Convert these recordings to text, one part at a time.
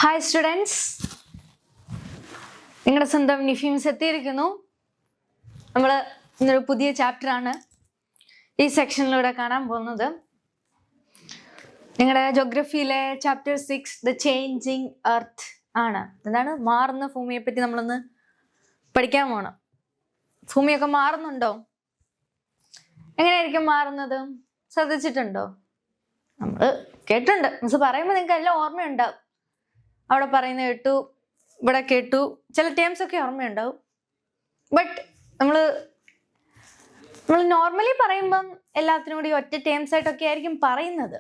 Hi students, നിങ്ങളുടെ സ്വന്തം നിഫീംസ് എത്തിയിരിക്കുന്നു. നമ്മൾ ഇന്നൊരു പുതിയ ചാപ്റ്ററാണ് ഈ സെക്ഷനിലൂടെ കാണാൻ പോകുന്നത്. നിങ്ങളുടെ ജോഗ്രഫിയിലെ ചാപ്റ്റർ 6 ദ ചേഞ്ചിങ് എർത്ത് ആണ്. എന്താണ്? മാറുന്ന ഭൂമിയെ പറ്റി നമ്മളൊന്ന് പഠിക്കാൻ പോകണം. ഭൂമിയൊക്കെ മാറുന്നുണ്ടോ? എങ്ങനെയായിരിക്കും മാറുന്നത്? ശ്രദ്ധിച്ചിട്ടുണ്ടോ? നമ്മൾ കേട്ടിട്ടുണ്ട്. മിസ് പറയുമ്പോൾ നിങ്ങൾക്ക് എല്ലാം ഓർമ്മയുണ്ടാവും. അവിടെ പറയുന്ന കേട്ടു, ഇവിടെ കേട്ടു, ചില ടേംസ് ഒക്കെ ഓർമ്മയുണ്ടാവും. ബട്ട് നമ്മൾ നോർമലി പറയുമ്പം എല്ലാത്തിനും കൂടി ഒറ്റ ടേംസ് ആയിട്ടൊക്കെ ആയിരിക്കും പറയുന്നത്.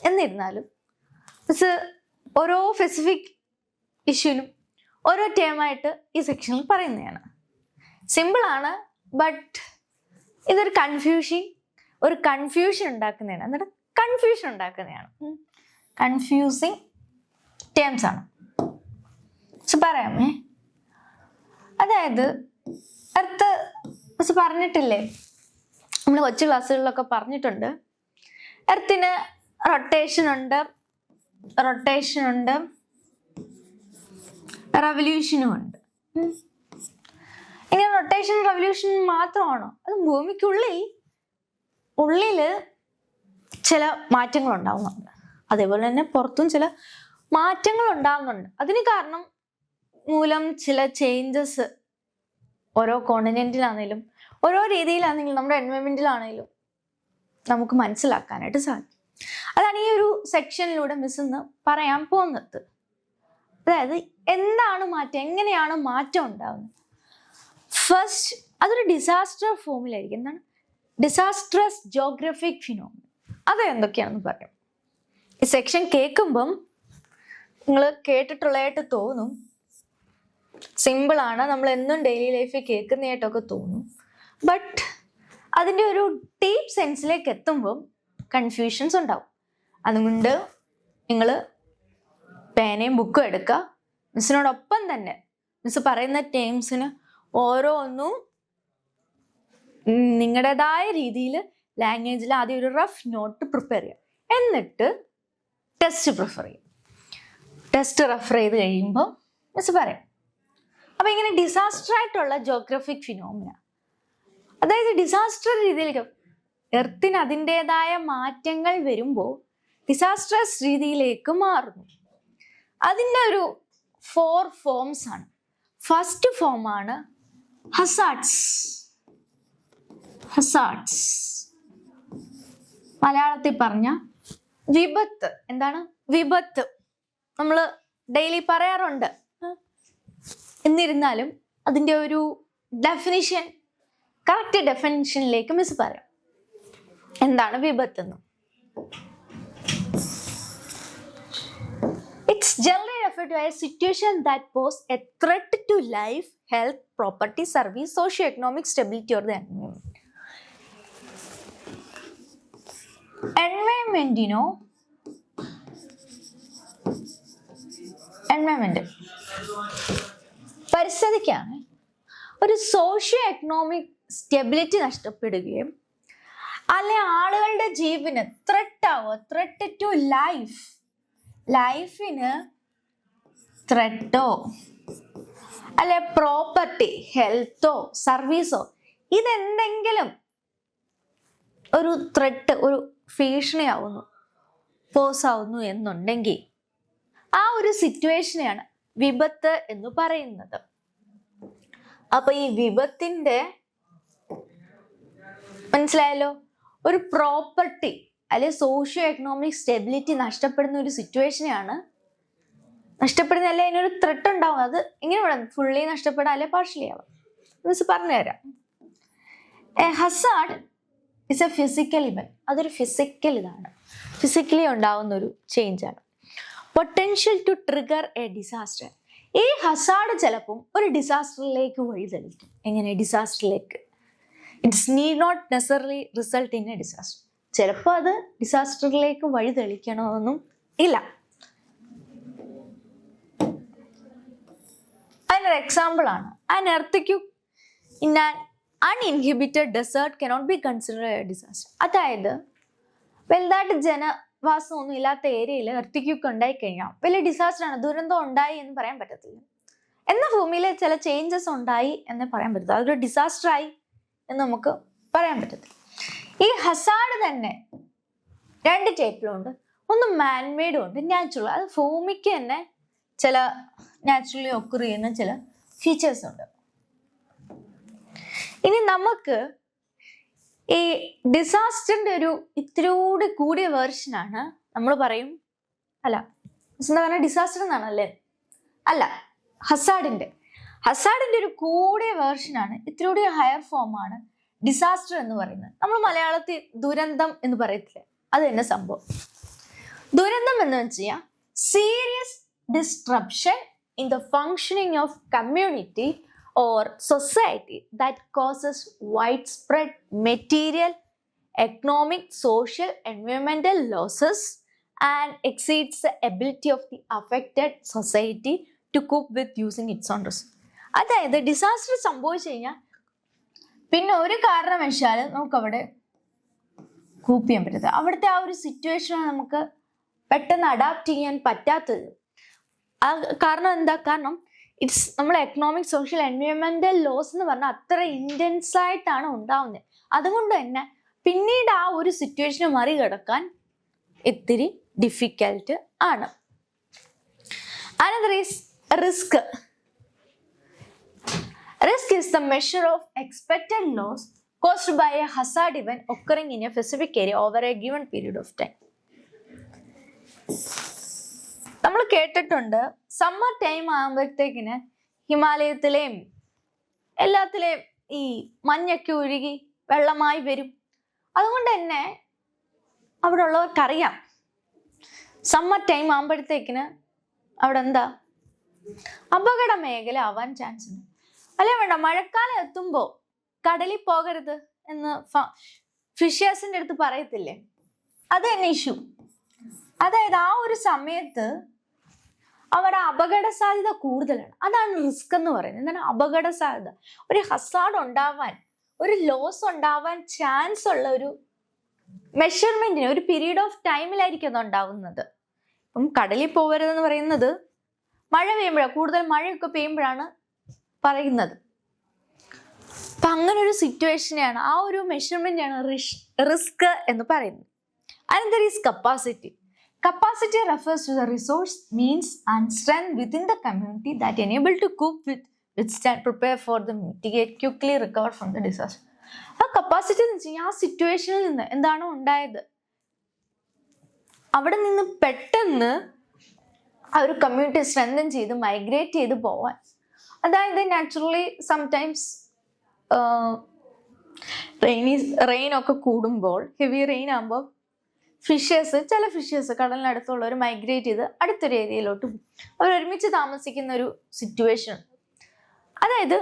എന്നിരുന്നാലും മിസ് ഓരോ സ്പെസിഫിക് ഇഷ്യൂനും ഓരോ ടേമായിട്ട് ഈ സെക്ഷനിൽ പറയുന്നതാണ്. സിമ്പിളാണ്, ബട്ട് ഇതൊരു കൺഫ്യൂഷൻ ഉണ്ടാക്കുന്നതാണ്. എന്നിട്ട് കൺഫ്യൂഷൻ ഉണ്ടാക്കുന്നതാണ്. കൺഫ്യൂസിങ് ടേംസ് ആണ്. പറയാമേ. അതായത് എർത്ത് മിസ് പറഞ്ഞിട്ടില്ലേ, നമ്മൾ കൊച്ചു ക്ലാസ്സുകളിലൊക്കെ പറഞ്ഞിട്ടുണ്ട്. എർത്തിന് റൊട്ടേഷൻ ഉണ്ട്, റെവല്യൂഷനും ഉണ്ട്. ഇങ്ങനെ റൊട്ടേഷൻ റെവല്യൂഷൻ മാത്രമാണോ? അത് ഭൂമിക്കുള്ളില് ചില മാറ്റങ്ങൾ ഉണ്ടാവുന്നുണ്ട്. അതേപോലെ തന്നെ പുറത്തും ചില മാറ്റങ്ങൾ ഉണ്ടാകുന്നുണ്ട്. അതിന് കാരണം മൂലം ചില ചേഞ്ചസ് ഓരോ കോണ്ടിനെന്റിലാണെങ്കിലും ഓരോ രീതിയിലാണെങ്കിലും നമ്മുടെ എൻവയോൺമെന്റിലാണെങ്കിലും നമുക്ക് മനസ്സിലാക്കാനായിട്ട് സാധിക്കും. അതാണ് ഈ ഒരു സെക്ഷനിലൂടെ മിസ് ഇന്ന് പറയാൻ പോകുന്നത്. അതായത് എന്താണ് മാറ്റം, എങ്ങനെയാണ് മാറ്റം ഉണ്ടാകുന്നത്. ഫസ്റ്റ്, അതൊരു ഡിസാസ്റ്റർ ഫോമിലായിരിക്കും. എന്താണ്? Disastrous geographic phenomena. അത് എന്തൊക്കെയാണെന്ന് പറയാം. ഈ സെക്ഷൻ കേൾക്കുമ്പം നിങ്ങൾ കേട്ടിട്ടുള്ളതായിട്ട് തോന്നും, സിമ്പിളാണ്, നമ്മൾ എന്നും ഡെയിലി ലൈഫിൽ കേൾക്കുന്നതായിട്ടൊക്കെ തോന്നും. ബട്ട് അതിൻ്റെ ഒരു ഡീപ്പ് സെൻസിലേക്ക് എത്തുമ്പം കൺഫ്യൂഷൻസ് ഉണ്ടാവും. അതുകൊണ്ട് നിങ്ങൾ പേനയും ബുക്കും എടുക്കുക. മിസ്സിനോടൊപ്പം തന്നെ മിസ് പറയുന്ന ടേംസിന് ഓരോന്നും നിങ്ങളുടേതായ രീതിയിൽ ലാംഗ്വേജിൽ ആദ്യം ഒരു റഫ് നോട്ട് പ്രിപ്പയർ ചെയ്യുക. എന്നിട്ട് ടെസ്റ്റ് പ്രിഫർ ചെയ്യും. ടെസ്റ്റ് റെഫർ ചെയ്ത് കഴിയുമ്പോൾ മിസ് പറയാം. അപ്പം ഇങ്ങനെ ഡിസാസ്റ്റർ ആയിട്ടുള്ള ജോഗ്രഫിക് ഫിനോമിന, അതായത് ഡിസാസ്റ്റർ രീതിയിലേക്ക് എർത്തിന് അതിൻ്റെതായ മാറ്റങ്ങൾ വരുമ്പോൾ ഡിസാസ്ട്രസ് രീതിയിലേക്ക് മാറുന്നു. അതിൻ്റെ ഒരു 4 ഫോംസ് ആണ്. ഫസ്റ്റ് ഫോമാണ് ഹസാർഡ്സ്. മലയാളത്തിൽ പറഞ്ഞ വിപത്ത്. എന്താണ് വിപത്ത്? നമ്മൾ ഡെയിലി പറയാറുണ്ട്. എന്നിരുന്നാലും അതിൻ്റെ ഒരു ഡെഫിനിഷൻ, കറക്റ്റ് ഡെഫിനിഷനിലേക്ക് മിസ് പറയാം. എന്താണ് വിപത്ത് എന്ന്? It's generally refer to a situation that pose a threat to life, health, property, service, socio economic stability or the environment പരിസ്ഥിതിക്കാണ് ഒരു സോഷ്യോ എക്കണോമിക് സ്റ്റെബിലിറ്റി നഷ്ടപ്പെടുകയും അല്ലെ ആളുകളുടെ ജീവന് ത്രെട്ട് ടു ലൈഫിന് ത്രെട്ടോ അല്ലെ പ്രോപ്പർട്ടി, ഹെൽത്തോ, സർവീസോ, ഇതെന്തെങ്കിലും ഒരു ത്രെട്ട്, ഒരു ഭീഷണിയാവുന്നു, പോസാവുന്നു എന്നുണ്ടെങ്കിൽ ആ ഒരു സിറ്റുവേഷനെയാണ് വിപത്ത് എന്ന് പറയുന്നത്. അപ്പൊ ഈ വിപത്തിന്റെ മനസ്സിലായല്ലോ, ഒരു പ്രോപ്പർട്ടി അല്ലെ സോഷ്യോ എക്കണോമിക് സ്റ്റെബിലിറ്റി നഷ്ടപ്പെടുന്ന ഒരു സിറ്റുവേഷനെയാണ്, നഷ്ടപ്പെടുന്ന അല്ലെ അതിനൊരു ത്രെട്ട് ഉണ്ടാവും. അത് ഇങ്ങനെ വേണം, ഫുള്ളി നഷ്ടപ്പെടാം അല്ലെ പാർഷ്യലി ആവാം. മിസ് പറഞ്ഞുതരാം. A hazard is a physical event. അതൊരു ഫിസിക്കലി ഉണ്ടാവുന്ന ഒരു ചേഞ്ച് ആണ്. Potential to trigger a disaster. ഈ ഹസാർഡ് ചിലപ്പം ഒരു ഡിസാസ്റ്ററിലേക്ക് വഴിതെളിക്കും. എങ്ങനെ ഡിസാസ്റ്ററിലേക്ക്? It's need not necessarily result in a disaster. ചിലപ്പോൾ അത് ഡിസാസ്റ്ററിലേക്ക് വഴിതെളിക്കണമെന്നും ഇല്ല. അതിനൊരു എക്സാമ്പിൾ ആണ് an earthquake in an uninhabited desert cannot be considered a disaster. അതായത് വലുതായിട്ട് വാസമൊന്നും ഇല്ലാത്ത ഏരിയയിൽ എർത്തിക്യൂക്ക് ഉണ്ടായി കഴിഞ്ഞാൽ വലിയ ഡിസാസ്റ്റർ ആണ്, ദുരന്തം ഉണ്ടായി എന്ന് പറയാൻ പറ്റത്തില്ല. എന്നാൽ ഭൂമിയിൽ ചില ചേഞ്ചസ് ഉണ്ടായി എന്ന് പറയാൻ പറ്റത്തില്ല, അതൊരു ഡിസാസ്റ്റർ ആയി എന്ന് നമുക്ക് പറയാൻ പറ്റത്തില്ല. ഈ ഹസാർഡ് തന്നെ രണ്ട് ടൈപ്പിലുണ്ട്. ഒന്ന് മാൻമെയ്ഡും ഉണ്ട്, നാച്ചുറൽ. അത് ഭൂമിക്ക് തന്നെ ചില നാച്ചുറലി ഒക്കർ ചെയ്യുന്ന ചില ഫീച്ചേഴ്സ് ഉണ്ട്. ഇനി നമുക്ക് ഈ ഡിസാസ്റ്ററിന്റെ ഒരു ഇത്തിരി കൂടിയ വേർഷനാണ് നമ്മൾ പറയും, അല്ല എന്താ പറഞ്ഞാൽ ഡിസാസ്റ്റർ എന്നാണല്ലേ, അല്ല ഹസാർഡിന്റെ ഒരു കൂടിയ വേർഷനാണ്, ഇത്തിരി ഹയർ ഫോമാണ് ഡിസാസ്റ്റർ എന്ന് പറയുന്നത്. നമ്മൾ മലയാളത്തിൽ ദുരന്തം എന്ന് പറയത്തില്ലേ, അത് തന്നെ സംഭവം. ദുരന്തം എന്ന് വെച്ചാൽ serious disruption in the functioning of community or society that causes widespread material, economic, social, environmental losses and exceeds the ability of the affected society to cope with using its own resources. അതായത് disaster സംഭവിച്ചു കഴിഞ്ഞാൽ പിന്നെ ഒരു കാരണവശാലും നമുക്ക് അവിടെ കൂപ്പ് ചെയ്യാൻ പറ്റത്തില്ല. അവിടുത്തെ ആ ഒരു സിറ്റുവേഷനെ നമുക്ക് പെട്ടെന്ന് അഡാപ്റ്റ് ചെയ്യാൻ പറ്റാത്തത്. കാരണം എന്താ? കാരണം ഇറ്റ്സ് നമ്മൾ എക്കണോമിക്, സോഷ്യൽ, എൻവയോൺമെന്റൽ ലോസ് എന്ന് പറഞ്ഞാൽ അത്ര ഇന്റൻസ് ആയിട്ടാണ് ഉണ്ടാവുന്നത്. അതുകൊണ്ട് തന്നെ പിന്നീട് ആ ഒരു സിറ്റുവേഷനെ മറികടക്കാൻ ഇത്തിരി ഡിഫിക്കൽട്ട് ആണ്. Another is risk. Risk is the measure of expected loss caused by a hazard event occurring in a specific area over a given period of time. നമ്മൾ കേട്ടിട്ടുണ്ട് സമ്മർ ടൈം ആകുമ്പോഴത്തേക്കിന് ഹിമാലയത്തിലെയും എല്ലാത്തിലെയും ഈ മഞ്ഞൊക്കെ ഉരുകി വെള്ളമായി വരും. അതുകൊണ്ട് തന്നെ അവിടെ ഉള്ളവർക്കറിയാം സമ്മർ ടൈം ആകുമ്പോഴത്തേക്കിന് അവിടെ എന്താ അപകട മേഖല ആവാൻ ചാൻസ് ഉണ്ട്. അല്ലേ വേണ്ട, മഴക്കാലം എത്തുമ്പോൾ കടലിൽ പോകരുത് എന്ന് ഫിഷേഴ്സിന്റെ അടുത്ത് പറയത്തില്ലേ, അത് തന്നെ ഇഷ്യൂ. അതായത് ആ ഒരു സമയത്ത് അവിടെ അപകട സാധ്യത കൂടുതലാണ്. അതാണ് റിസ്ക് എന്ന് പറയുന്നത്. എന്താണ് അപകട സാധ്യത? ഒരു ഹസാർഡ് ഉണ്ടാവാൻ, ഒരു ലോസ് ഉണ്ടാവാൻ ചാൻസ് ഉള്ള ഒരു മെഷർമെന്റിന് ഒരു പീരീഡ് ഓഫ് ടൈമിലായിരിക്കും അത് ഉണ്ടാവുന്നത്. ഇപ്പം കടലിൽ പോകരുതെന്ന് പറയുന്നത് മഴ പെയ്യുമ്പോഴാണ്, കൂടുതൽ മഴയൊക്കെ പെയ്യുമ്പോഴാണ് പറയുന്നത്. അപ്പൊ അങ്ങനെ ഒരു സിറ്റുവേഷനെയാണ്, ആ ഒരു മെഷർമെന്റാണ് റിസ്ക് എന്ന് പറയുന്നത്. Another is capacity. Capacity refers to the resource, means and strength within the community that enable to cope with, withstand, prepare for the mitigate, quickly recover from the disaster. ആ കപ്പാസിറ്റി എന്ന് വെച്ച് കഴിഞ്ഞാൽ ആ സിറ്റുവേഷനിൽ നിന്ന് എന്താണോ ഉണ്ടായത് അവിടെ നിന്ന് പെട്ടെന്ന് ആ ഒരു കമ്മ്യൂണിറ്റി സ്ട്രെങ്തൻ ചെയ്ത് മൈഗ്രേറ്റ് ചെയ്ത് പോവാൻ. അതായത് നാച്ചുറലി സംടൈംസ് റെയിൻ ഒക്കെ കൂടുമ്പോൾ, ഹെവി റെയിൻ ആകുമ്പോൾ ചില ഫിഷേഴ്സ് കടലിനടുത്തുള്ളവർ മൈഗ്രേറ്റ് ചെയ്ത് അടുത്തൊരു ഏരിയയിലോട്ട് പോകും. അവർ ഒരുമിച്ച് താമസിക്കുന്ന ഒരു സിറ്റുവേഷൻ. അതായത്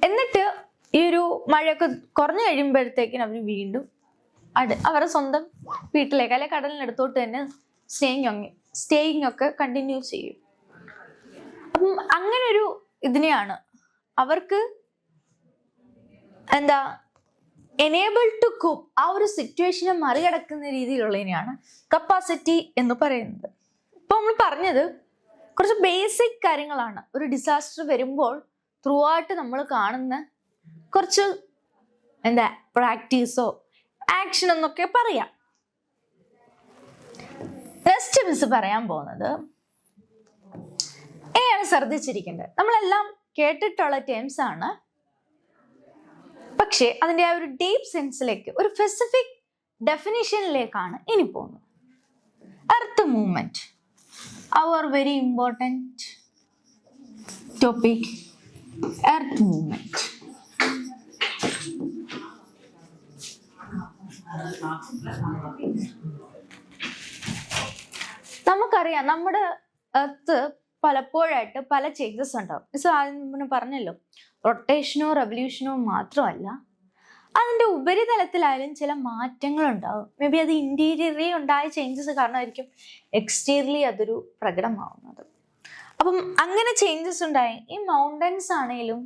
എന്നിട്ട് ഈ ഒരു മഴയൊക്കെ കുറഞ്ഞു കഴിയുമ്പോഴത്തേക്കിനും അവർ വീണ്ടും അവരുടെ സ്വന്തം വീട്ടിലേക്ക് അല്ലെ കടലിനടുത്തോട്ട് തന്നെ സ്റ്റേയിങ് ഒക്കെ കണ്ടിന്യൂ ചെയ്യും. അപ്പം അങ്ങനെ ഒരു ഇതിനെയാണ് അവർക്ക് എന്താ എനേബിൾ ടു കോപ്പ്, ആ ഒരു സിറ്റുവേഷനെ മറികടക്കുന്ന രീതിയിലുള്ളതിനെയാണ് കപ്പാസിറ്റി എന്ന് പറയുന്നത്. ഇപ്പൊ നമ്മൾ പറഞ്ഞത് കുറച്ച് ബേസിക് കാര്യങ്ങളാണ്. ഒരു ഡിസാസ്റ്റർ വരുമ്പോൾ ത്രൂ ആയിട്ട് നമ്മൾ കാണുന്ന കുറച്ച് എന്താ പ്രാക്ടീസോ ആക്ഷൻ എന്നൊക്കെ പറയാം. നെക്സ്റ്റ് മിസ് പറയാൻ പോകുന്നത് എങ്ങനെയാണ് ശ്രദ്ധിച്ചിരിക്കേണ്ടത്. നമ്മളെല്ലാം കേട്ടിട്ടുള്ള ടേംസ് ആണ്, പക്ഷേ അതിൻ്റെ ആ ഒരു ഡീപ്പ് സെൻസിലേക്ക്, ഒരു സ്പെസിഫിക് ഡെഫിനിഷനിലേക്കാണ് ഇനി പോകുന്നത്. Earth movement, our very important topic, earth movement. നമുക്കറിയാം നമ്മുടെ എർത്ത് പലപ്പോഴായിട്ട് പല ചേഞ്ചസ് ഉണ്ടാവും. ആദ്യം പറഞ്ഞല്ലോ, റൊട്ടേഷനോ റെവല്യൂഷനോ മാത്രമല്ല, അതിൻ്റെ ഉപരിതലത്തിലായാലും ചില മാറ്റങ്ങൾ ഉണ്ടാവും. മേ ബി അത് ഇന്റീരിയറിൽ ഉണ്ടായ ചേഞ്ചസ് കാരണമായിരിക്കും എക്സ്റ്റീരിയർലി അതൊരു പ്രകടമാവുന്നത്. അപ്പം അങ്ങനെ ചേഞ്ചസ് ഉണ്ടായി. ഈ മൗണ്ടൻസ് ആണെങ്കിലും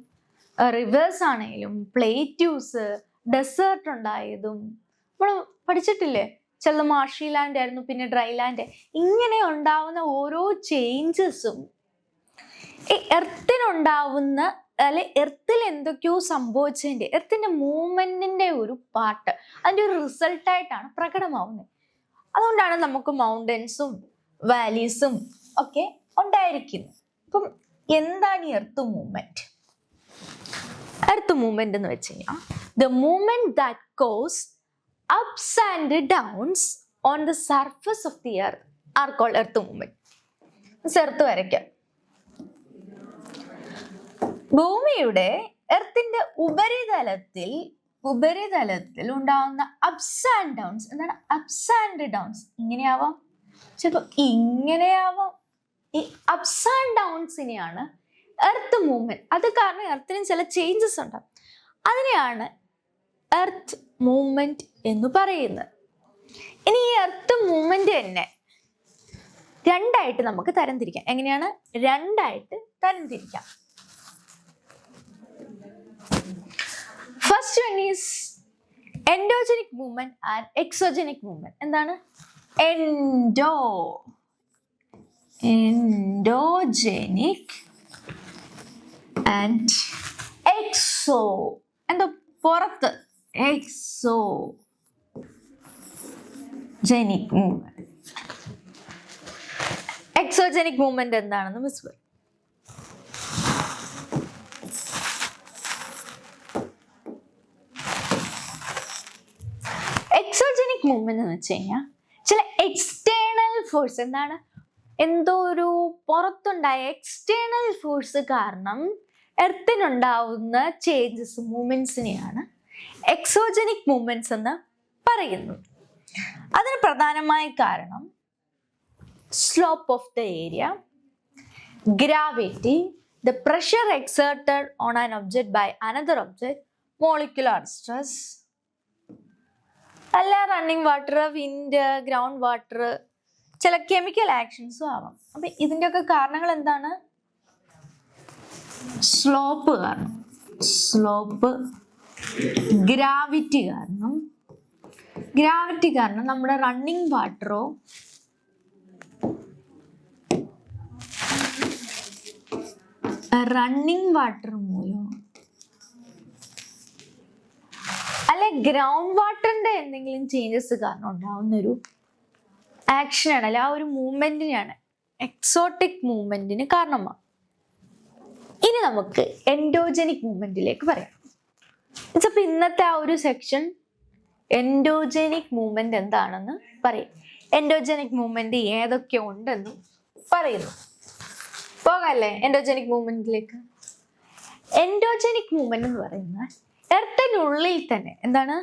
റിവേഴ്സ് ആണെങ്കിലും പ്ലേറ്റ്യൂസ്, ഡെസേർട്ട് ഉണ്ടായതും നമ്മൾ പഠിച്ചിട്ടില്ലേ. ചിലത് മാർഷി ലാൻഡ് ആയിരുന്നു, പിന്നെ ഡ്രൈ ലാൻഡ്. ഇങ്ങനെ ഉണ്ടാവുന്ന ഓരോ ചേഞ്ചസും ഈ എർത്തിനുണ്ടാവുന്ന എർത്തിൽ എന്തൊക്കെയോ സംഭവിച്ചതിന്റെ, എർത്തിന്റെ മൂവ്മെന്റിന്റെ ഒരു പാർട്ട്, അതിന്റെ ഒരു റിസൾട്ടായിട്ടാണ് പ്രകടമാവുന്നത്. അതുകൊണ്ടാണ് നമുക്ക് മൗണ്ടൻസും വാലീസും ഒക്കെ ഉണ്ടായിരിക്കുന്നത്. അപ്പം എന്താണ് ഈ എർത്ത് മൂവ്മെന്റ്? എർത്ത് മൂവ്മെന്റ് എന്ന് വെച്ച് കഴിഞ്ഞാൽ the movement that cause ups and downs on the surface of the earth are called earth movement. Earth വരയ്ക്കാം. ഭൂമിയുടെ എർത്തിന്റെ ഉപരിതലത്തിൽ ഉണ്ടാവുന്ന അപ്സ് ആൻഡ് ഡൗൺസ്. എന്താണ് അപ്സ് ആൻഡ് ഡൗൺസ്? ഇങ്ങനെയാവാം, ചിലപ്പോൾ ഇങ്ങനെയാവാം. ഈ അപ്സ് ആൻഡ് ഡൗൺസിനെയാണ് എർത്ത് മൂവ്മെന്റ്. അത് കാരണം എർത്തിന് ചില ചേഞ്ചസ് ഉണ്ടാവും. അതിനെയാണ് എർത്ത് മൂവ്മെന്റ് എന്ന് പറയുന്നത്. ഇനി ഈ എർത്ത് മൂവ്മെന്റ് തന്നെ രണ്ടായിട്ട് നമുക്ക് തരംതിരിക്കാം. എങ്ങനെയാണ്? രണ്ടായിട്ട് തരംതിരിക്കാം. First one is endogenic movement and exogenic movement. എന്താണ് എൻഡോജനിക് ആൻഡ് എക്സോ? എന്തോ പുറത്ത്, എക്സോജനിക് മൂവ്മെന്റ്. എക്സോജനിക് മൂവ്മെന്റ് എന്താണെന്ന് മിസ് പറയും. എക്സോജനിക് മൂവ്മെന്റ് എന്ന് വെച്ച് കഴിഞ്ഞാൽ ചില എക്സ്റ്റേണൽ ഫോഴ്സ്, എന്താണ് എന്തോ ഒരു പുറത്തുണ്ടായ എക്സ്റ്റേണൽ ഫോഴ്സ് കാരണം എർത്തിനുണ്ടാവുന്ന ചേഞ്ചസ്, മൂവ്മെന്റ്സിനെയാണ് എക്സോജനിക് മൂവ്മെന്റ്സ് എന്ന് പറയുന്നത്. അതിന് പ്രധാനമായ കാരണം slope of the area, gravity, the pressure exerted on an object by another object, molecular stress, അല്ല running water, wind, ground water, ചില കെമിക്കൽ ആക്ഷൻസും ആവാം. അപ്പൊ ഇതിൻ്റെയൊക്കെ കാരണങ്ങൾ എന്താണ്? സ്ലോപ്പ് കാരണം, ഗ്രാവിറ്റി കാരണം നമ്മുടെ റണ്ണിങ് വാട്ടറോ മൂലം, അല്ലെ ഗ്രൗണ്ട് വാട്ടറിന്റെ എന്തെങ്കിലും ചേഞ്ചസ് കാരണം ഉണ്ടാവുന്ന ഒരു ആക്ഷനാണ്, അല്ലെ ആ ഒരു മൂവ്മെന്റിനെയാണ് എക്സോട്ടിക് മൂവ്മെന്റിന് കാരണമാണ്. ഇനി നമുക്ക് എൻഡോജനിക് മൂവ്മെന്റിലേക്ക് പറയാം. അപ്പൊ ഇന്നത്തെ ആ ഒരു സെക്ഷൻ എൻഡോജനിക് മൂവ്മെന്റ് എന്താണെന്ന് പറയും. എൻഡോജനിക് മൂവ്മെന്റ് ഏതൊക്കെ ഉണ്ടെന്ന് പറയുന്നു. പോകാല്ലേ എൻഡോജനിക് മൂവ്മെന്റിലേക്ക്? എൻഡോജനിക് മൂവ്മെന്റ് എന്ന് പറയുന്നത് എർത്തിനുള്ളിൽ തന്നെ, എന്താണ്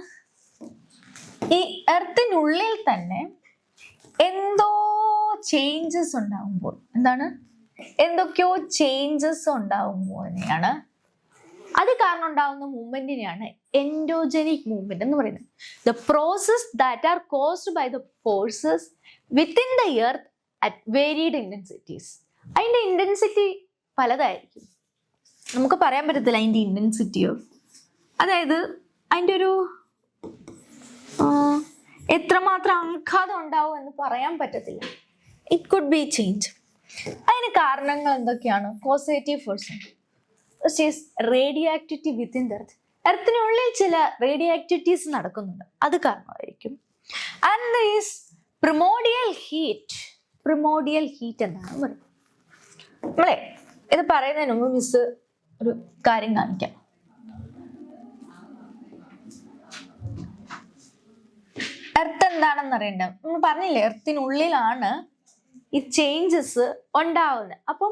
ഈ എർത്തിനുള്ളിൽ തന്നെ എന്തോ ചേഞ്ചസ് ഉണ്ടാകുമ്പോൾ, എന്താണ് എന്തൊക്കെയോ ചേഞ്ചസ് ഉണ്ടാകുമ്പോഴാണ്, അത് കാരണം ഉണ്ടാകുന്ന മൂവ്മെന്റിനെയാണ് എൻഡോജനിക് മൂവ്മെന്റ് എന്ന് പറയുന്നത്. The process that are caused by the forces within the earth at varied intensities. അതിന്റെ ഇന്റൻസിറ്റി പലതായിരിക്കും, നമുക്ക് പറയാൻ പറ്റത്തില്ല അതിന്റെ ഇന്റൻസിറ്റിയോ. അതായത് അതിൻ്റെ ഒരു എത്രമാത്രം ആഘാതം ഉണ്ടാവും എന്ന് പറയാൻ പറ്റത്തില്ല. It could be change. അതിന് കാരണങ്ങൾ എന്തൊക്കെയാണ്? Causative force, radio activity within the earth. എർത്തിനുള്ളിൽ ചില റേഡിയോ ആക്ടിവിറ്റീസ് നടക്കുന്നുണ്ട്, അത് കാരണമായിരിക്കും. ആൻഡ് ഈസ് പ്രിമോഡിയൽ ഹീറ്റ് എന്നാണ് പറയുന്നത്. നമ്മളെ ഇത് പറയുന്നതിന് മുമ്പ് മിസ് ഒരു കാര്യം കാണിക്കാം. എർത്ത് എന്താണെന്ന് അറിയണ്ട. നമ്മൾ പറഞ്ഞില്ലേ എർത്തിനുള്ളിലാണ് ഈ ചേഞ്ചസ് ഉണ്ടാവുന്നത്. അപ്പം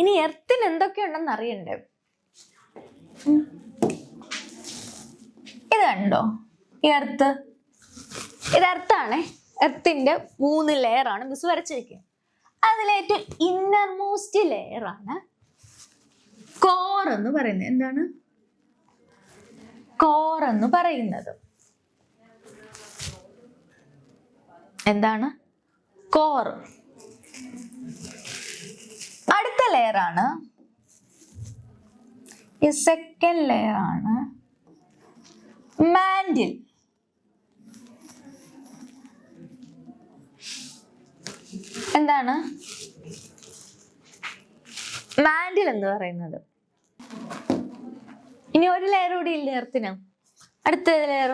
ഇനി എർത്തിന് എന്തൊക്കെയുണ്ടെന്ന് അറിയണ്ടേ? ഇത് കണ്ടോ ഈ എർത്ത്? ഇത് എർത്താണ്. എർത്തിന്റെ 3 ലെയർ ആണ് മിസ് വരച്ചിരിക്കുന്നത്. അതിലേറ്റവും ഇന്നർമോസ്റ്റ് ലെയർ ആണ് കോർ എന്ന് പറയുന്നത്. എന്താണ് കോർ എന്ന് പറയുന്നത്? എന്താണ് കോർ? അടുത്ത ലെയർ ആണ്, ഈ സെക്കൻഡ് ലെയർ ആണ് മാൻഡിൽ. എന്താണ് മാൻഡിൽ എന്ന് പറയുന്നത്. ഇനി ഒരു ലെയർ കൂടി ഇല്ല എർത്തിന്, അടുത്ത ലെയർ.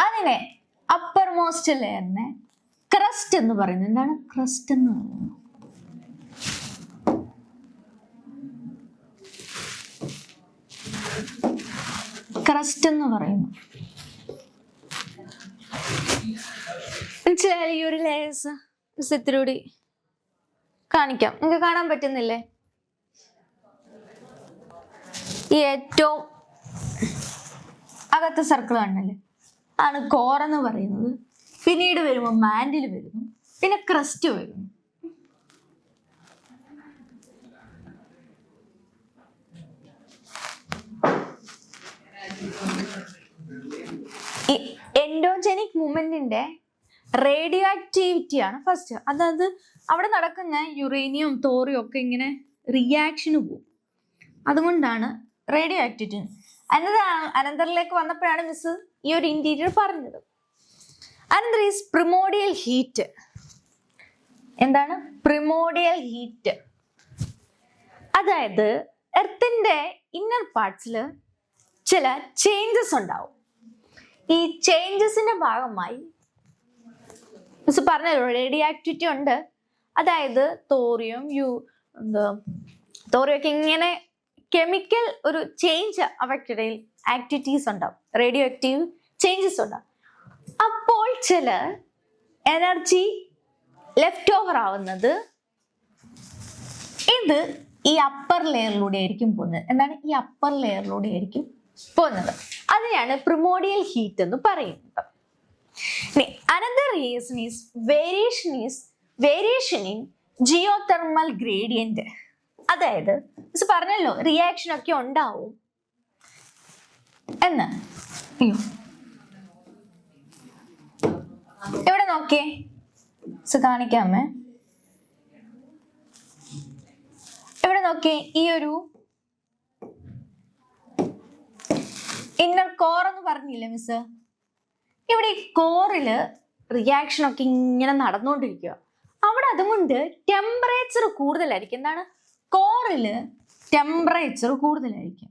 അതിനെ അപ്പർ മോസ്റ്റ് ലെയറിനെ ക്രസ്റ്റ് എന്ന് പറയുന്നത്. എന്താണ് ക്രസ്റ്റ് എന്ന് പറയുന്നത്? ക്രസ്റ്റ് എന്ന് പറയുന്നു. മനസ്സിലായി? ഈ ഒരു ലേയേഴ്സ് ഇത്തിരി കാണിക്കാം. നിങ്ങൾക്ക് കാണാൻ പറ്റുന്നില്ലേ? ഈ ഏറ്റവും അകത്തെ സർക്കിൾ കാണുന്നില്ലേ, ആണ് കോർ എന്ന് പറയുന്നത്. പിന്നീട് വരുമ്പോൾ മാൻഡിൽ വരുന്നു, പിന്നെ ക്രസ്റ്റ് വരുന്നു. ഈ എൻഡോജനിക് മൂവ്മെന്റിന്റെ റേഡിയോ ആക്ടിവിറ്റി ആണ് ഫസ്റ്റ്. അതായത് അവിടെ നടക്കുന്ന യുറേനിയം തോറിയം ഒക്കെ ഇങ്ങനെ റിയാക്ഷന് പോകും. അതുകൊണ്ടാണ് റേഡിയോ ആക്ടിവിറ്റി. അനന്തറിലേക്ക് വന്നപ്പോഴാണ് മിസ് ഈ ഒരു ഇന്റീരിയർ പറഞ്ഞത്. Another is primordial heat. എന്താണ് പ്രിമോഡിയൽ ഹീറ്റ്? അതായത് എർത്തിന്റെ ഇന്നർ പാർട്സിൽ ചില ചേഞ്ചസ് ഉണ്ടാവും. ഈ ചേഞ്ചസിന്റെ ഭാഗമായി മിസ് പറഞ്ഞല്ലോ റേഡിയോ ആക്ടിവിറ്റി ഉണ്ട്. അതായത് തോറിയം തോറിയൊക്കെ ഇങ്ങനെ കെമിക്കൽ ഒരു ചേഞ്ച് അവർക്കിടയിൽ ആക്ടിവിറ്റീസ് ഉണ്ടാവും, റേഡിയോ ആക്റ്റീവ് ചേഞ്ചസ് ഉണ്ടാവും. അപ്പോൾ ചില എനർജി ലെഫ്റ്റ് ഓവർ ആവുന്നത് ഇത് ഈ അപ്പർ ലെയറിലൂടെ ആയിരിക്കും പോകുന്നത്. എന്താണ് ഈ അപ്പർ ലെയറിലൂടെ ആയിരിക്കും പോകുന്നത്. അതിനെയാണ് പ്രിമോഡിയൽ ഹീറ്റ് എന്ന് പറയുന്നത്. Another reason is variation in geothermal gradient. അതായത് പറഞ്ഞല്ലോ റിയാക്ഷൻ ഒക്കെ ഉണ്ടാവും എന്ന്. ഇവിടെ നോക്കിയേ, കാണിക്കാമേ. ഇവിടെ നോക്കിയേ, ഈ ഒരു ഇന്നർ കോർ എന്ന് പറഞ്ഞില്ലേ മിസ്? ഇവിടെ ഈ കോറില് റിയാക്ഷൻ ഒക്കെ ഇങ്ങനെ നടന്നുകൊണ്ടിരിക്കുക. അവിടെ അതുകൊണ്ട് ടെമ്പറേച്ചർ കൂടുതലായിരിക്കും. എന്താണ് കോറില് ടെമ്പറേച്ചർ കൂടുതലായിരിക്കും.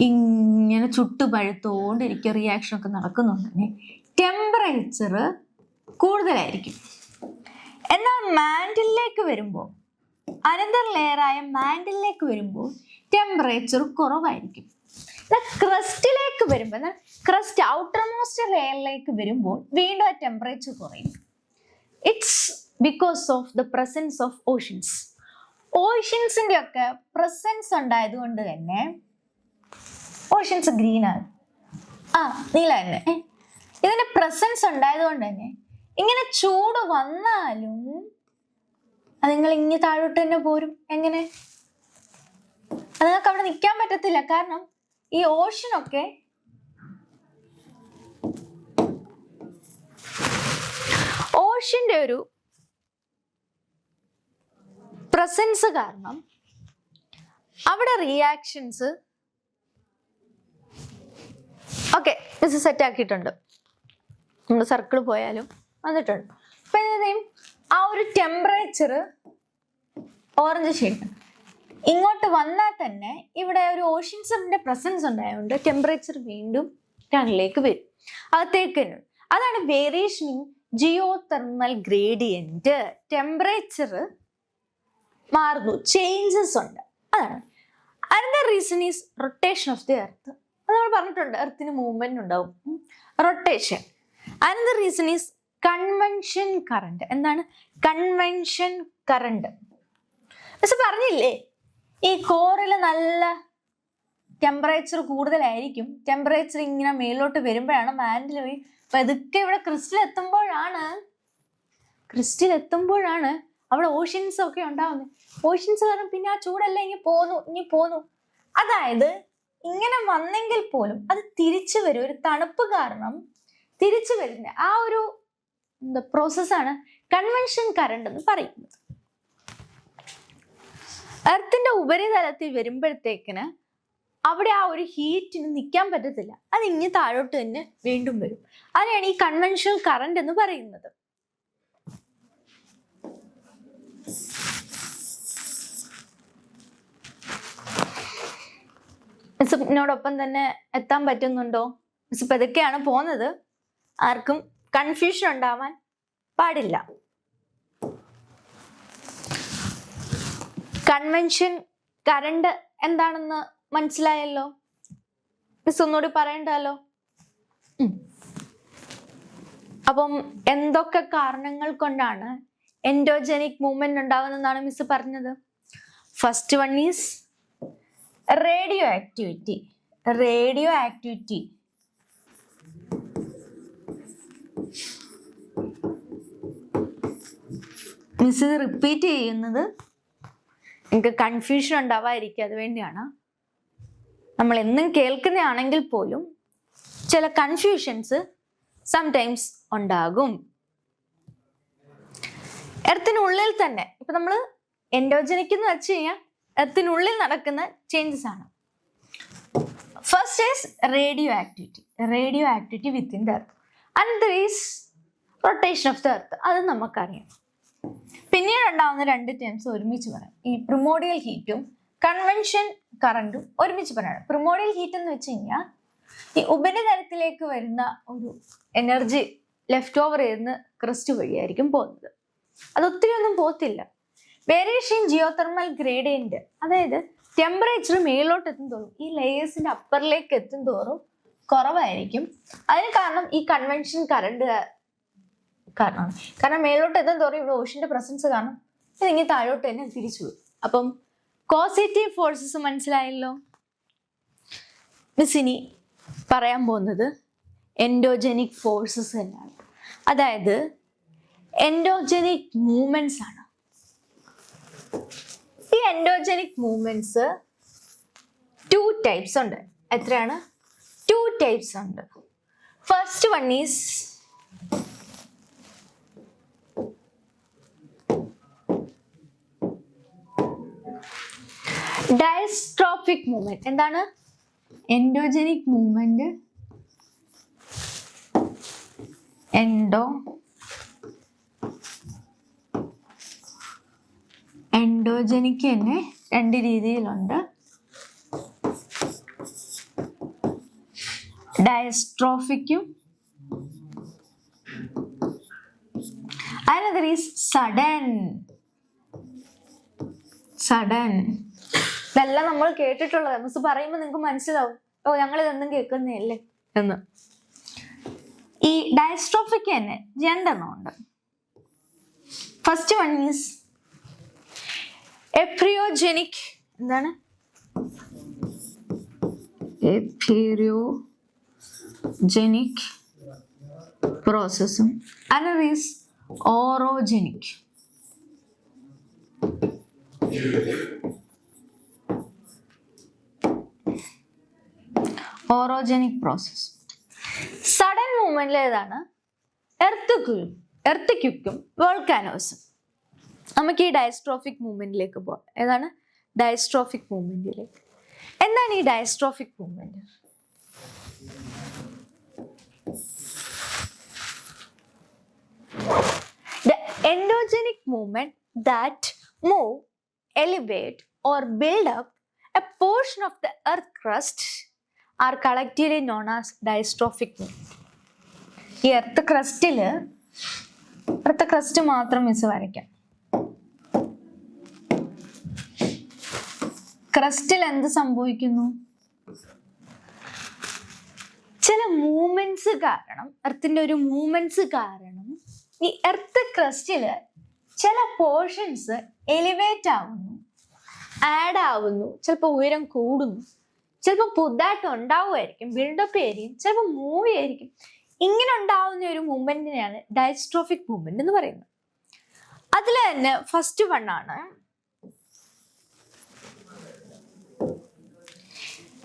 ഇങ്ങനെ ചുട്ടുപഴുത്തോണ്ടിരിക്കുക, റിയാക്ഷൻ ഒക്കെ നടക്കുന്നുണ്ടെങ്കിൽ ടെമ്പറേച്ചർ കൂടുതലായിരിക്കും. എന്നാൽ മാൻഡിലേക്ക് വരുമ്പോൾ, അനന്തർ ലെയറായ മാൻഡിലേക്ക് വരുമ്പോൾ ടെമ്പറേച്ചർ കുറവായിരിക്കും. ക്രസ്റ്റിലേക്ക് വരുമ്പോൾ, ക്രസ്റ്റ് ഔട്ടർ മോസ്റ്റ് ലെയറിലേക്ക് വരുമ്പോൾ വീണ്ടും ആ ടെമ്പറേച്ചർ കുറയും. It's because of the presence of oceans. ഓഷ്യൻസിന്റെ ഒക്കെ പ്രസൻസ് ഉണ്ടായത് കൊണ്ട് തന്നെ ഓഷ്യൻസ് ഗ്രീൻ ആണ്, നീല തന്നെ. ഇതിന്റെ പ്രസൻസ് ഉണ്ടായത് കൊണ്ട് തന്നെ ഇങ്ങനെ ചൂട് വന്നാലും അത് നിങ്ങൾ ഇങ്ങനെ താഴോട്ട് തന്നെ പോരും. എങ്ങനെ? അത് നിങ്ങൾക്ക് അവിടെ നിൽക്കാൻ പറ്റത്തില്ല. കാരണം ഈ ഓഷ്യനൊക്കെ ഓഷ്യന്റെ ഒരു പ്രസൻസ് കാരണം അവിടെ റിയാക്ഷൻസ് ഓക്കെ മിസ് സെറ്റ് ആക്കിയിട്ടുണ്ട്. നമ്മൾ സർക്കിൾ പോയാലും വന്നിട്ടുണ്ട്. അപ്പൊ ആ ഒരു ടെമ്പറേച്ചർ ഓറഞ്ച് ഷെയ്ഡ് ഇങ്ങോട്ട് വന്നാൽ തന്നെ ഇവിടെ ഒരു ഓഷ്യൻസിന്റെ പ്രസൻസ് ഉണ്ടായതുകൊണ്ട് ടെമ്പറേച്ചർ വീണ്ടും ടണിലേക്ക് വരും, അകത്തേക്ക് തന്നെ. അതാണ് variation in geothermal gradient. Temperature മാറുന്നു, ചേഞ്ചസ് ഉണ്ട്. അതാണ്. Another reason is rotation of the earth. അത് നമ്മൾ പറഞ്ഞിട്ടുണ്ട്, എർത്തിന് മൂവ്മെന്റ് ഉണ്ടാവും, rotation. Another reason is convention current. എന്താണ് കൺവെൻഷൻ കറണ്ട്? പക്ഷെ പറഞ്ഞില്ലേ ഈ കോറിൽ നല്ല ടെമ്പറേച്ചർ കൂടുതലായിരിക്കും. ടെമ്പറേച്ചർ ഇങ്ങനെ മേലോട്ട് വരുമ്പോഴാണ് മാൻഡിൽ പോയി പതുക്കെ ഇവിടെ ക്രിസ്റ്റൽ എത്തുമ്പോഴാണ് അവിടെ ഓഷ്യൻസ് ഒക്കെ ഉണ്ടാവുന്നത്. ഓഷ്യൻസ് കാരണം പിന്നെ ആ ചൂടെല്ലാം ഇനി പോന്നു. അതായത് ഇങ്ങനെ വന്നെങ്കിൽ പോലും അത് തിരിച്ചു വരും. ഒരു തണുപ്പ് കാരണം തിരിച്ചു വരുന്ന ആ ഒരു പ്രോസസ്സാണ് കൺവെൻഷൻ കറണ്ട് എന്ന് പറയുന്നത്. എർത്തിന്റെ ഉപരിതലത്തിൽ വരുമ്പോഴത്തേക്കിന് അവിടെ ആ ഒരു ഹീറ്റിന് നിൽക്കാൻ പറ്റത്തില്ല. അത് ഇനി താഴോട്ട് തന്നെ വീണ്ടും വരും. അതിനാണ് ഈ കൺവെൻഷണൽ കറണ്ട് എന്ന് പറയുന്നത്. മിസ്സിനോടൊപ്പം തന്നെ എത്താൻ പറ്റുന്നുണ്ടോ? മിസ് ഇപ്പൊ ഇതൊക്കെയാണ് പോകുന്നത്, ആർക്കും കൺഫ്യൂഷൻ ഉണ്ടാവാൻ പാടില്ല. കൺവെൻഷൻ കറണ്ട് എന്താണെന്ന് മനസ്സിലായല്ലോ? മിസ് ഒന്നുകൂടി പറയണ്ടല്ലോ. അപ്പം എന്തൊക്കെ കാരണങ്ങൾ കൊണ്ടാണ് എൻഡോജനിക് മൂവ്മെന്റ് ഉണ്ടാവുന്നതാണ് മിസ് പറഞ്ഞത്? First one is radio activity. Radio activity miss repeat ചെയ്യുന്നത് നിങ്ങൾക്ക് കൺഫ്യൂഷൻ ഉണ്ടാവാതിരിക്കുക, അത് വേണ്ടിയാണ്. നമ്മൾ എന്നും കേൾക്കുന്നതാണെങ്കിൽ പോലും ചില കൺഫ്യൂഷൻസ് സംടൈംസ് ഉണ്ടാകും. എർത്തിനുള്ളിൽ തന്നെ ഇപ്പൊ നമ്മൾ എൻഡോജനിക് എന്ന് വെച്ച് കഴിഞ്ഞാൽ എർത്തിനുള്ളിൽ നടക്കുന്ന ചേഞ്ചസ് ആണ്. First is radio activity. Radio activity within the earth. Another is rotation of the earth. അത് നമുക്കറിയാം. പിന്നീട് ഉണ്ടാവുന്ന രണ്ട് ടേംസ് ഒരുമിച്ച് പറയാം. ഈ പ്രിമോഡിയൽ ഹീറ്റും കൺവെൻഷൻ കറണ്ടും ഒരുമിച്ച് പറയണം. പ്രിമോഡിയൽ ഹീറ്റ് എന്ന് വെച്ച് കഴിഞ്ഞാൽ ഈ ഉപരിതലത്തിലേക്ക് വരുന്ന ഒരു എനർജി ലെഫ്റ്റ് ഓവർ ചെയ്യുന്ന ക്രസ്റ്റ് വഴിയായിരിക്കും പോകുന്നത്. അത് ഒത്തിരി ഒന്നും പോകത്തില്ല. വേരിയേഷൻ ജിയോതെർമൽ ഗ്രേഡിയന്റ്, അതായത് ടെമ്പറേച്ചർ മേലോട്ട് എത്തും തോറും ഈ ലെയേഴ്സിന്റെ അപ്പറിലേക്ക് എത്തും തോറും കുറവായിരിക്കും. അതിന് കാരണം ഈ കൺവെൻഷൻ കറണ്ട് കാരണമാണ്. കാരണം മേലോട്ട് എത്തും തോറും ഇവിടെ ഓഷന്റെ പ്രസൻസ് കാരണം ഇതിങ്ങനെ താഴോട്ട് തന്നെ തിരിച്ചു പോകും. അപ്പം കോസേറ്റീവ് ഫോഴ്സസ് മനസ്സിലായല്ലോ. മിസ് ഇനി പറയാൻ പോകുന്നത് എൻഡോജനിക് ഫോഴ്സസ് തന്നെയാണ്. അതായത് എൻഡോജനിക് മൂവ്മെന്റ്സ് ആണ്. ഈ എൻഡോജനിക് മൂവ്മെന്റ്സ് 2 ടൈപ്സ് ഉണ്ട്. എത്രയാണ്? 2 ടൈപ്സ് ഉണ്ട്. First one is diastrophic movement. എന്താണ് എൻഡോജനിക് മൂവ്മെന്റ്? എൻഡോജനിക് തന്നെ 2 രീതിയിലുണ്ട്. ഡയസ്ട്രോഫിക്കും another is sudden. ഇതെല്ലാം നമ്മൾ കേട്ടിട്ടുള്ളത്. മിസ് പറയുമ്പോൾ നിങ്ങൾക്ക് മനസ്സിലാവും, ഓ ഞങ്ങൾ ഇതൊന്നും കേൾക്കുന്നതല്ലേ എന്ന്. ഈ ഡയസ്ട്രോഫിക് തന്നെ 2 എണ്ണം ഉണ്ട്. First one is epeirogenic. എന്താണ് എപ്പിയോജനിക് പ്രോസസ്സും another is orogenic. Orogenic process. Sudden മൂവ്മെന്റിൽ ഏതാണ്? എർത്ത് ക്യുക്കും വോൾക്കാനോസും. നമുക്ക് ഈ ഡയസ്ട്രോഫിക് മൂവ്മെന്റിലേക്ക് പോവാം. ഏതാണ് ഡയസ്ട്രോഫിക് മൂവ്മെന്റിലേക്ക്? എന്താണ് ഈ ഡയസ്ട്രോഫിക് movement? The endogenic movement that move, elevate or build up a portion of the earth crust are collectively known as dystrophic movement. ഈ എർത്ത് ക്രസ്റ്റ് മാത്രം മിസ് വരയ്ക്കാം. ക്രസ്റ്റിൽ എന്ത് സംഭവിക്കുന്നു? ചില മൂവ്മെന്റ്സ് കാരണം, എർത്തിന്റെ ഒരു മൂവ്മെന്റ്സ് കാരണം ഈ എർത്ത് ക്രസ്റ്റില് ചില പോർഷൻസ് എലിവേറ്റ് ആവുന്നു, ആഡ് ആവുന്നു, ചിലപ്പോൾ ഉയരം കൂടുന്നു, ചിലപ്പോൾ പുതുതായിട്ട് ഉണ്ടാവുമായിരിക്കും, ബിൽഡപ്പ് ആയിരിക്കും, ചിലപ്പോൾ മൂവ് ആയിരിക്കും. ഇങ്ങനെ ഉണ്ടാവുന്ന ഒരു മൂവ്മെന്റിനെയാണ് ഡയസ്ട്രോഫിക് മൂവ്മെന്റ് എന്ന് പറയുന്നത്. അതിൽ തന്നെ ഫസ്റ്റ് വൺ ആണ്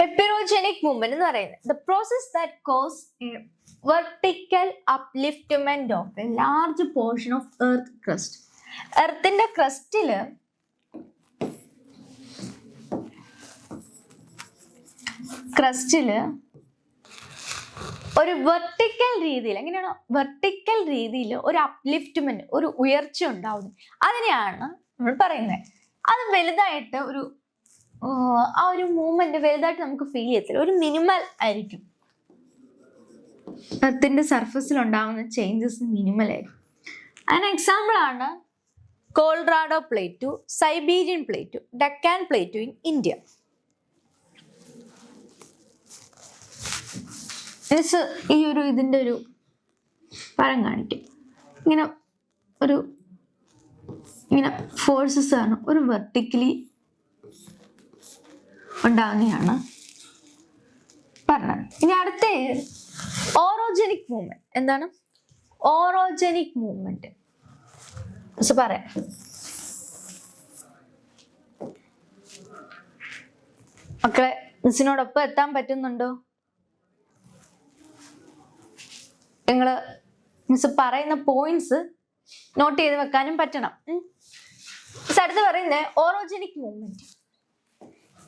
എപ്പിയോജനിക് മൂവ്മെന്റ് എന്ന് പറയുന്നത്. The process that cause vertical upliftment of a large portion of earth crust. എർത്തിന്റെ ക്രസ്റ്റില് ഒരു വെർട്ടിക്കൽ രീതിയിൽ, എങ്ങനെയാണോ വെർട്ടിക്കൽ രീതിയിൽ ഒരു അപ്ലിഫ്റ്റ്മെന്റ്, ഒരു ഉയർച്ച ഉണ്ടാവുന്നത്, അതിനെയാണ് നമ്മൾ പറയുന്നത്. അത് വലുതായിട്ട് ഒരു ആ ഒരു മൂവ്മെന്റ് വലുതായിട്ട് നമുക്ക് ഫീൽ ചെയ്യത്തില്ല, ഒരു മിനിമൽ ആയിരിക്കും. എർത്തിന്റെ സർഫസിൽ ഉണ്ടാകുന്ന ചേഞ്ചസ് മിനിമൽ ആയിരിക്കും. അതിന് എക്സാമ്പിൾ ആണ് Colorado plateau, Siberian plateau, Deccan plateau in India. ഈ ഒരു ഇതിൻ്റെ ഒരു പഴം കാണിക്കും. ഇങ്ങനെ ഫോഴ്സസ് ആണ് ഒരു വെർട്ടിക്കലി ഉണ്ടാകുന്നതാണ് പറഞ്ഞത്. ഇനി അടുത്ത ഓറോജനിക് മൂവ്മെന്റ്. എന്താണ് ഓറോജനിക് മൂവ്മെന്റ്? പറയാം. മക്കളെ മിസ്സിനോടൊപ്പം എത്താൻ പറ്റുന്നുണ്ടോ? നിങ്ങള് മിസ് പറയുന്ന പോയിന്റ്സ് നോട്ട് ചെയ്ത് വെക്കാനും പറ്റണം. അടുത്ത് പറയുന്നത് ഓറോജനിക് മൂവ്മെന്റ്.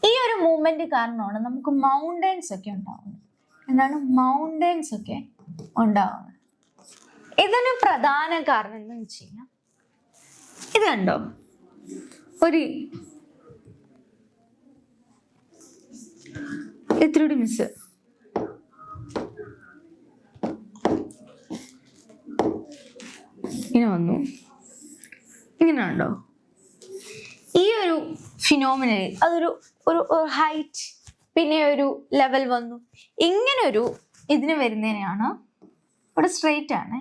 ഈ ഒരു മൂവ്മെന്റ് കാരണമാണ് നമുക്ക് മൗണ്ടൻസ് ഒക്കെ ഉണ്ടാവുന്നത്. എന്താണ് മൗണ്ടൻസ് ഒക്കെ ഉണ്ടാവുന്നത്? ഇതിന് പ്രധാന കാരണം എന്താണെന്ന് വെച്ച് കഴിഞ്ഞാൽ, ഇത് കണ്ടോ, എത്രയോടി മിസ് ഇങ്ങനെ വന്നു, ഇങ്ങനെ ഉണ്ടോ? ഈ ഒരു ഫിനോമിനൽ അതൊരു ഹൈറ്റ് പിന്നെ ഒരു ലെവൽ വന്നു, ഇങ്ങനെ ഒരു ഇതിന് വരുന്നതിനെയാണ്, ഇവിടെ സ്ട്രെയിറ്റ് ആണ്,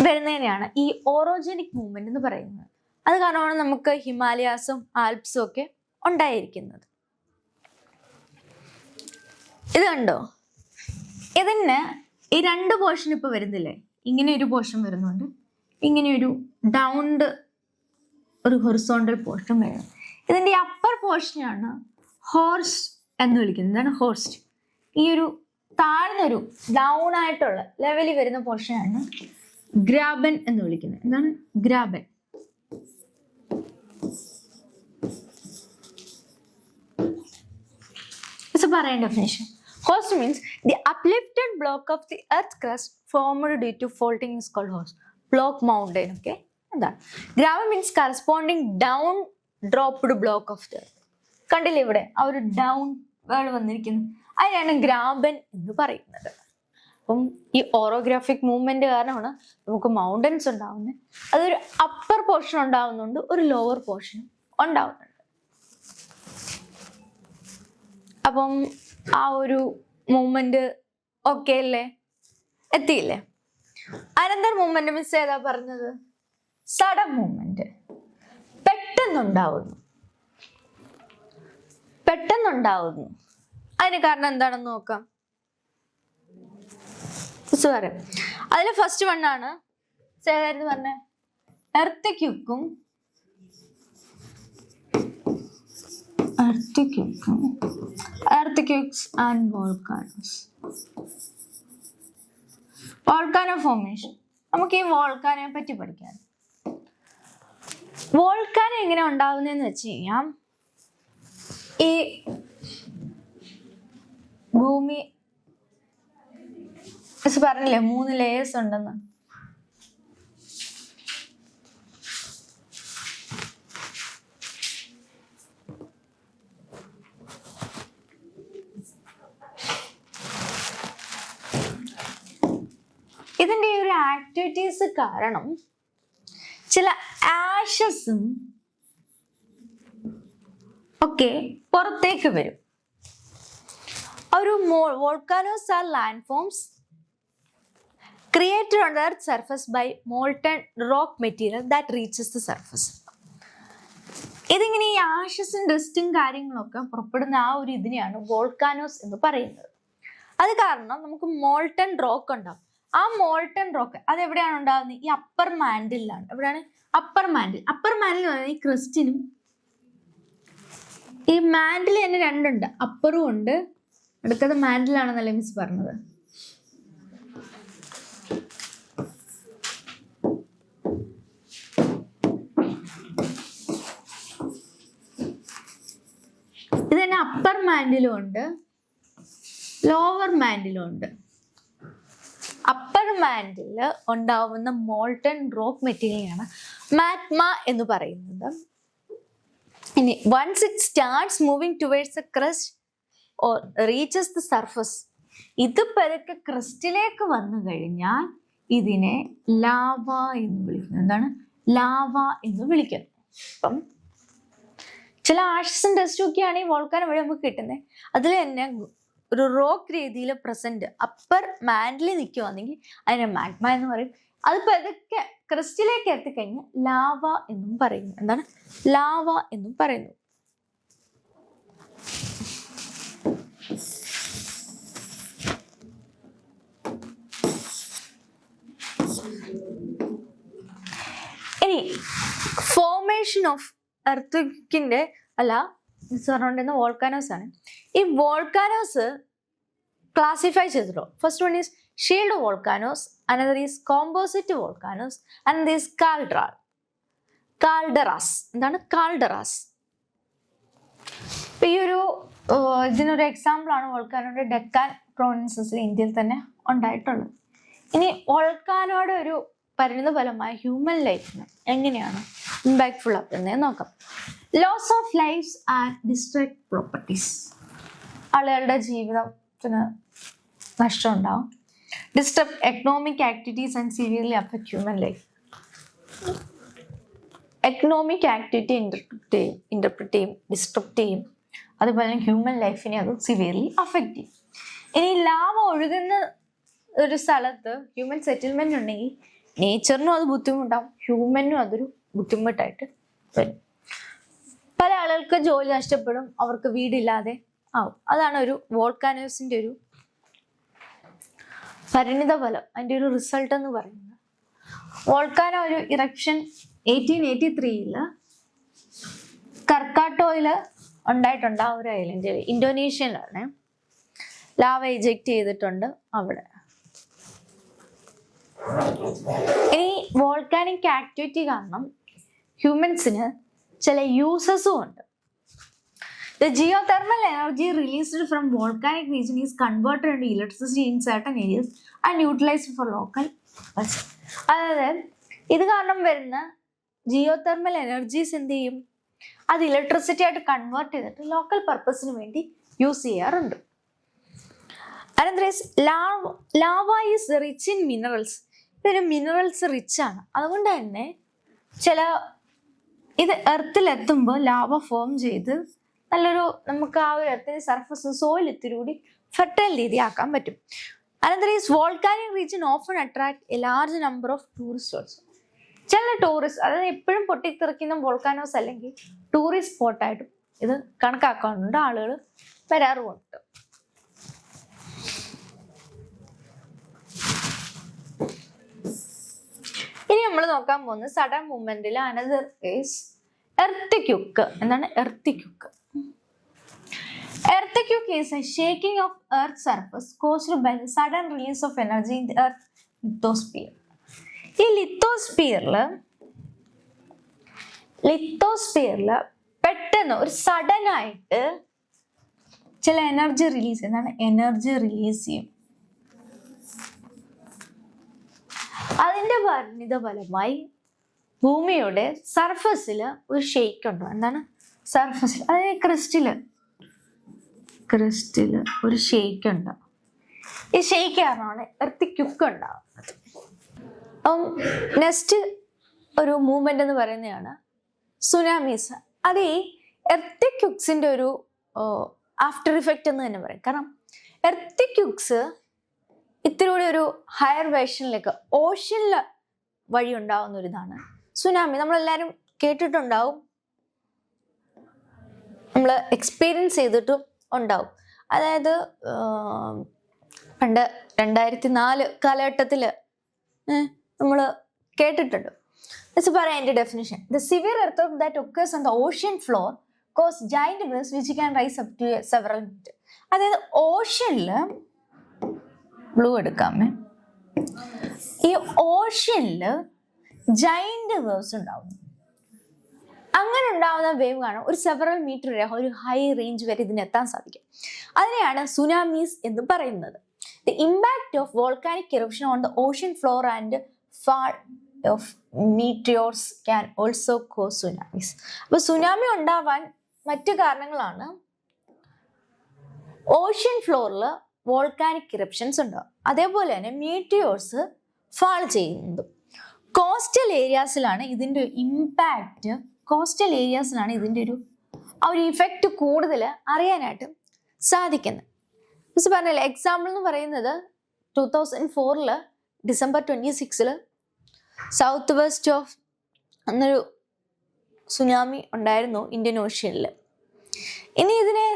വരുന്നതിനെയാണ് ഈ ഓറോജനിക് മൂവ്മെന്റ് എന്ന് പറയുന്നത്. അത് കാരണമാണ് നമുക്ക് ഹിമാലയാസും ആൽപ്സും ഒക്കെ ഉണ്ടായിരിക്കുന്നത്. ഇത് കണ്ടോ, ഇതിന് ഈ രണ്ട് പോർഷൻ ഇപ്പൊ വരുന്നില്ലേ, ഇങ്ങനെ ഒരു പോർഷൻ വരുന്നുണ്ട്, ഇങ്ങനെ ഒരു ഡൗണ്ട് ഒരു ഹൊറിസോണ്ടൽ പോർഷൻ വരും. ഇതിന്റെ അപ്പർ പോർഷനാണ് ഹോർസ് എന്ന് വിളിക്കുന്നത്. എന്താണ് ഹോർസ്റ്റ്? ഈ ഒരു താഴ്ന്നൊരു ഡൗൺ ആയിട്ടുള്ള ലെവലിൽ വരുന്ന പോർഷനാണ് ഗ്രാബൻ എന്ന് വിളിക്കുന്നത്. എന്താണ് ഗ്രാബൻ? പറയേണ്ട definition. Host means the uplifted block of the earth crust formed due to faulting is called host. Block mountain. Okay. എന്താണ്? Graben means corresponding down dropped block of the earth. കണ്ടില്ലേ ഇവിടെ ആ ഒരു ഡൗൺ വേർഡ് വന്നിരിക്കുന്നു, അതിനാണ് ഗ്രാബൻ എന്ന് പറയുന്നത്. അപ്പം ഈ ഓറോഗ്രാഫിക് മൂവ്മെന്റ് കാരണമാണ് നമുക്ക് മൗണ്ടൻസ് ഉണ്ടാവുന്നത്. അതൊരു അപ്പർ പോർഷൻ ഉണ്ടാവുന്നുണ്ട്, ഒരു ലോവർ പോർഷനും ഉണ്ടാവുന്നുണ്ട്. അപ്പം ആ ഒരു മൂവ്മെന്റ് ഓക്കെ അല്ലേ? എത്തിയില്ലേ? അനന്തർ മൂവ്മെന്റ് മിസ് ഏതാ പറഞ്ഞത്? Sudden movement. പെട്ടെന്നുണ്ടാവുന്നു. അതിന് കാരണം എന്താണെന്ന് നോക്കാം. പറയാം. അതില് ഫസ്റ്റ് വണ്ണാണ് ഏതായിരുന്നു പറഞ്ഞ earth earthquakes and volcanoes. Volcano formation. നമുക്ക് ഈ വോൾക്കാനോയെ പറ്റി പഠിക്കാം. വോൾക്കാനോ എങ്ങനെ ഉണ്ടാവുന്നതെന്ന് വെച്ച് കഴിഞ്ഞാൽ, ഈ ഭൂമി പറഞ്ഞില്ലേ 3 ലേയേഴ്സ് ഉണ്ടെന്ന്. ഇതിന്റെ ഈ ഒരു ആക്ടിവിറ്റീസ് കാരണം ചില ആഷസും ഒക്കെ പുറത്തേക്ക് വരും. ഒരു volcanoes are landforms created on the earth's surface by molten rock material that reaches the surface. ഇതിങ്ങനെ ഈ ആഷസും ഡസ്റ്റും കാര്യങ്ങളൊക്കെ പുറപ്പെടുന്ന ആ ഒരു ഇതിനെയാണ് വോൾക്കാനോസ് എന്ന് പറയുന്നത്. അത് കാരണം നമുക്ക് മോൾട്ടൺ റോക്ക് ഉണ്ടാവും. ആ മോൾട്ടൺ റോക്ക് അത് എവിടെയാണ് ഉണ്ടാകുന്നത്? ഈ അപ്പർ മാൻഡിലാണ്. എവിടെയാണ് അപ്പർ മാൻഡിൽ? അപ്പർ മാൻഡിൽ എന്ന് പറഞ്ഞാൽ ഈ ക്രിസ്റ്റിനും ഈ മാൻഡിൽ തന്നെ രണ്ടുണ്ട്, അപ്പറും ഉണ്ട്, അടുത്തത് മാൻഡിലാണെന്നല്ലേ മിസ് പറഞ്ഞത്. ഇത് തന്നെ അപ്പർ മാൻഡിലും ഉണ്ട്, ലോവർ മാൻഡിലും ഉണ്ട്. അപ്പർ മാൻറ്റിൽ ഉണ്ടാവുന്ന മോൾട്ടൺ റോക്ക് മെറ്റീരിയലാണ് മാഗ്മ എന്ന് പറയുന്നത്. ഇനി once it starts moving towards the crust or reaches the surface, ഇത് പതുക്കെ ക്രസ്റ്റിലേക്ക് വന്നു കഴിഞ്ഞാൽ ഇതിനെ ലാവ എന്ന് വിളിക്കുന്നു. എന്താണ്? ലാവ എന്ന് വിളിക്കുന്നു. അപ്പം ചില ആഷസും ടെസ്റ്റും ഒക്കെയാണ് ഈ വോൾക്കാനോ വഴി നമുക്ക് കിട്ടുന്നത്. അതിൽ തന്നെ ഒരു റോക്ക് രീതിയിൽ പ്രസന്റ് അപ്പർ മാൻഡിൽ നിൽക്കുവാണെങ്കിൽ അതിനെ മാഗ്മ എന്ന് പറയും. അത് പതുക്കെ ക്രിസ്റ്റലിലേക്ക് എത്തിക്കഴിഞ്ഞാൽ ലാവ എന്നും പറയുന്നു. എന്താണ്? ലാവ എന്നും പറയുന്നു. ഇനി ഫോർമേഷൻ ഓഫ് എർത്ത്ക്വിക്കിന്റെ സറൗണ്ട് ചെയ്യുന്ന വോൾക്കാനോസ് ആണ്. ഈ വോൾക്കാനോസ് ക്ലാസിഫൈ ചെയ്തിട്ടുള്ളൂ. First one is shield volcanoes, another is composite volcanoes, another is calderas. എന്താണ്? കാൾഡറാസ്. ഈ ഒരു ഇതിനൊരു എക്സാമ്പിൾ ആണ് വോൾക്കാനോയുടെ ഡെക്കാൻ പ്രോവിൻസസിൽ ഇന്ത്യയിൽ തന്നെ ഉണ്ടായിട്ടുള്ളത്. ഇനി വോൾക്കാനോയുടെ ഒരു പരിണിത ഫലമായ ഹ്യൂമൻ ലൈഫിന് എങ്ങനെയാണ് ഇമ്പാക്ട്ഫുൾ ആക്കുന്നത് നോക്കാം. Loss of lifes and destruct properties, ആളുകളുടെ ജീവിതത്തിന് നഷ്ടം ഉണ്ടാവും. Disturb economic activities and severely affect human life. Economic activity interpret ചെയ്യും, ഡിസ്റ്റർബ് ചെയ്യും. അതുപോലെ തന്നെ ഹ്യൂമൻ ലൈഫിനെ അത് സിവിയർലി അഫക്റ്റ് ചെയ്യും. ഇനി ലാവ ഒഴുകുന്ന ഒരു സ്ഥലത്ത് ഹ്യൂമൻ സെറ്റിൽമെന്റ് ഉണ്ടെങ്കിൽ നേച്ചറിനും അത് ബുദ്ധിമുട്ടാവും, ഹ്യൂമനും അതൊരു ബുദ്ധിമുട്ടായിട്ട് വരും. പല ആളുകൾക്ക് ജോലി നഷ്ടപ്പെടും, അവർക്ക് വീടില്ലാതെ ആവും. അതാണ് ഒരു വോൾക്കാനോസിന്റെ ഒരു പരിണിത ഫലം, അതിൻ്റെ ഒരു റിസൾട്ട് എന്ന് പറയുന്നത്. വോൾക്കാനോ ഒരു ഇറപ്ഷൻ 1883 കർക്കാട്ടോയില് ഉണ്ടായിട്ടുണ്ട്. ആ ഒരു ഐലൻഡിൽ, ഇന്തോനേഷ്യയിലാണ്. ലാവ എജക്ട് ചെയ്തിട്ടുണ്ട് അവിടെ. ഈ വോൾക്കാനിക് ആക്ടിവിറ്റി കാരണം ഹ്യൂമൻസിന് ചില യൂസസും ഉണ്ട്. The geothermal energy released from volcanic region is converted into electricity in certain areas and utilized for local purpose. അതായത് ഇത് കാരണം വരുന്ന ജിയോതെർമൽ എനർജീസ് എന്ത് ചെയ്യും? അത് ഇലക്ട്രിസിറ്റി ആയിട്ട് കൺവേർട്ട് ചെയ്തിട്ട് ലോക്കൽ പർപ്പസിന് വേണ്ടി യൂസ് ചെയ്യാറുണ്ട്. Lava is rich in minerals. ഇതിന് മിനറൽസ് റിച്ച് ആണ്. അതുകൊണ്ട് തന്നെ ഇത് എർത്തിലെത്തുമ്പോൾ ലാവ ഫോം ചെയ്ത് നല്ലൊരു നമുക്ക് ആ ഒരു എർത്തിന്റെ സർഫസ് സോയിൽ ഇത്തിരി കൂടി ഫെർട്ടൈൽ രീതിയാക്കാൻ പറ്റും. Another is volcanic region often attract A large number of tourist also. ചില ടൂറിസ്റ്റ്, അതായത് എപ്പോഴും പൊട്ടിത്തെറിക്കുന്ന വോൾക്കാനോസ് അല്ലെങ്കിൽ ടൂറിസ്റ്റ് സ്പോട്ടായിട്ടും ഇത് കണക്കാക്കാറുണ്ട്, ആളുകൾ വരാറുമുണ്ട്. ഇനി നമ്മൾ നോക്കാൻ പോകുന്നത് സഡൻ മൂവ്മെന്റിൽ അനദർ ഈസ് എർത്ത്ക്വിക്ക്. എന്താണ് എർത്ത്ക്വിക്ക്? Earthquake is a shaking of Earth's surface caused by the sudden release of energy in the Earth lithosphere. ഈ ലിത്തോസ്ഫിയറില് പെട്ടെന്ന് ഒരു സഡൻ ആയിട്ട് ചില എനർജി റിലീസ് ചെയ്യും. അതിന്റെ പരിണിത ഫലമായി ഭൂമിയുടെ സർഫസിൽ ഒരു ഷെയ്ക്ക് ഉണ്ടാവും. എന്താണ് സർഫസിൽ? അതായത് ക്രിസ്റ്റൽ ഒരു ഷെയ്ക്ക് ഉണ്ടാവും. ഈ ഷെയ്ക്ക് കാരണമാണ് എർത്തിക്വിക്ക് ഉണ്ടാവുന്നത്. അപ്പം നെക്സ്റ്റ് ഒരു മൂവ്മെന്റ് എന്ന് പറയുന്നതാണ് സുനാമീസ്. അത് ഈ എർത്തിക്വിക്സിന്റെ ഒരു ആഫ്റ്റർ ഇഫക്റ്റ് എന്ന് തന്നെ പറയും. കാരണം എർത്തിക്വിക്സ് ഇത്തിരി കൂടി ഒരു ഹയർ വേഷനിലേക്ക് ഓഷ്യനിൽ വഴി ഉണ്ടാവുന്ന ഒരു ഇതാണ് സുനാമി. നമ്മളെല്ലാവരും കേട്ടിട്ടുണ്ടാവും, നമ്മൾ എക്സ്പീരിയൻസ് ചെയ്തിട്ടും ഉണ്ടാവും. അതായത് പണ്ട് 2004 കാലഘട്ടത്തിൽ നമ്മൾ കേട്ടിട്ടുണ്ട്. പറയാം എൻ്റെ definition. The severe earthquake that occurs on the ocean floor cause giant waves which can rise up to several meters. അതായത് ഓഷ്യനിൽ ബ്ലൂ എടുക്കാമേ, ഈ ഓഷ്യനിൽ ജൈന്റ് വേവ്സ് ഉണ്ടാവും. അങ്ങനെ ഉണ്ടാവുന്ന വേവ് കാണാൻ ഒരു സെവറൽ മീറ്റർ വരെ, ഒരു ഹൈ റേഞ്ച് വരെ ഇതിനെത്താൻ സാധിക്കും. അതിനെയാണ് സുനാമീസ് എന്ന് പറയുന്നത്. The impact of volcanic eruption on the ocean floor and fall of meteors can also cause tsunamis. അപ്പൊ സുനാമി ഉണ്ടാവാൻ മറ്റു കാരണങ്ങളാണ് ഓഷ്യൻ ഫ്ലോറിൽ വോൾക്കാനിക് ഇറപ്ഷൻസ് ഉണ്ടാവും, അതേപോലെ തന്നെ മീറ്റിയോർസ് ഫാൾ ചെയ്യുന്നതും. കോസ്റ്റൽ ഏരിയാസിലാണ് ഇതിൻ്റെ ഇമ്പാക്റ്റ്, കോസ്റ്റൽ ഏരിയാസിലാണ് ഇതിൻ്റെ ആ ഒരു ഇഫക്റ്റ് കൂടുതൽ അറിയാനായിട്ട് സാധിക്കുന്നത്. മിസ് പറഞ്ഞില്ലേ, എക്സാമ്പിൾ എന്ന് പറയുന്നത് 2004 ഡിസംബർ 26 സൗത്ത് വെസ്റ്റ് ഓഫ് എന്നൊരു സുനാമി ഉണ്ടായിരുന്നു ഇന്ത്യൻ ഓഷ്യനിൽ. ഇനി ഇതിനെ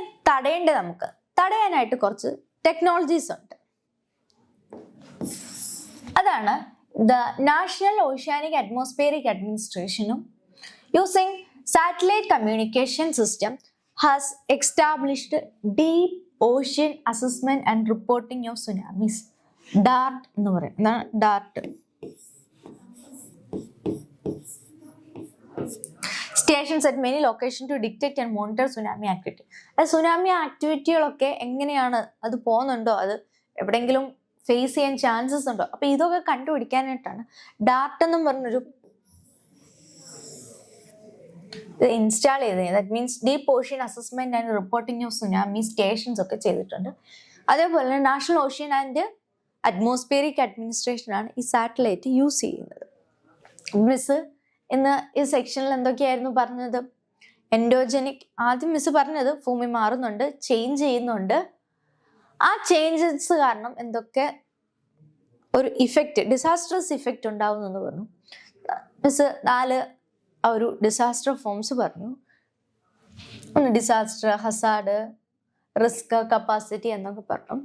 നമുക്ക് തടയാനായിട്ട് കുറച്ച് ടെക്നോളജീസ് ഉണ്ട്. അതാണ് ദ നാഷണൽ ഓഷ്യാനിക് അറ്റ്മോസ്ഫിയറിക് അഡ്മിനിസ്ട്രേഷനും using satellite communication system has established deep ocean assessment and reporting of tsunamis, DART എന്ന് പറയും. DART stations at many location to detect and monitor tsunami activity. Tsunami ആക്ടിവിറ്റികളൊക്കെ എങ്ങനെയാണ്, അത് പോകുന്നുണ്ടോ, അത് എവിടെയെങ്കിലും ഫേസ് ചെയ്യാൻ ചാൻസസ് ഉണ്ടോ, അപ്പൊ ഇതൊക്കെ കണ്ടുപിടിക്കാനായിട്ടാണ് ഡാർട്ട് എന്നും പറഞ്ഞൊരു ഇൻസ്റ്റാൾ ചെയ്തത്. That means deep ocean assessment and reporting of tsunami stations ഒക്കെ ചെയ്തിട്ടുണ്ട്. അതേപോലെ തന്നെ national ocean and atmospheric administration ആണ് ഈ സാറ്റലൈറ്റ് യൂസ് ചെയ്യുന്നത്. മിസ് ഇന്ന് ഈ സെക്ഷനിൽ എന്തൊക്കെയായിരുന്നു പറഞ്ഞത്? എൻഡോജനിക്, ആദ്യം മിസ് പറഞ്ഞത് ഭൂമി മാറുന്നുണ്ട്, ചേഞ്ച് ചെയ്യുന്നുണ്ട്, ആ ചേഞ്ചസ് കാരണം എന്തൊക്കെ ഒരു ഇഫക്റ്റ്, ഡിസാസ്റ്റർസ് ഇഫക്റ്റ് ഉണ്ടാവുന്നു എന്ന് പറഞ്ഞു. മിസ് 4 ആ ഒരു ഡിസാസ്റ്റർ ഫോംസ് പറഞ്ഞു. ഒന്ന് ഡിസാസ്റ്റർ, ഹസാർഡ്, റിസ്ക്, കപ്പാസിറ്റി എന്നൊക്കെ പറഞ്ഞു.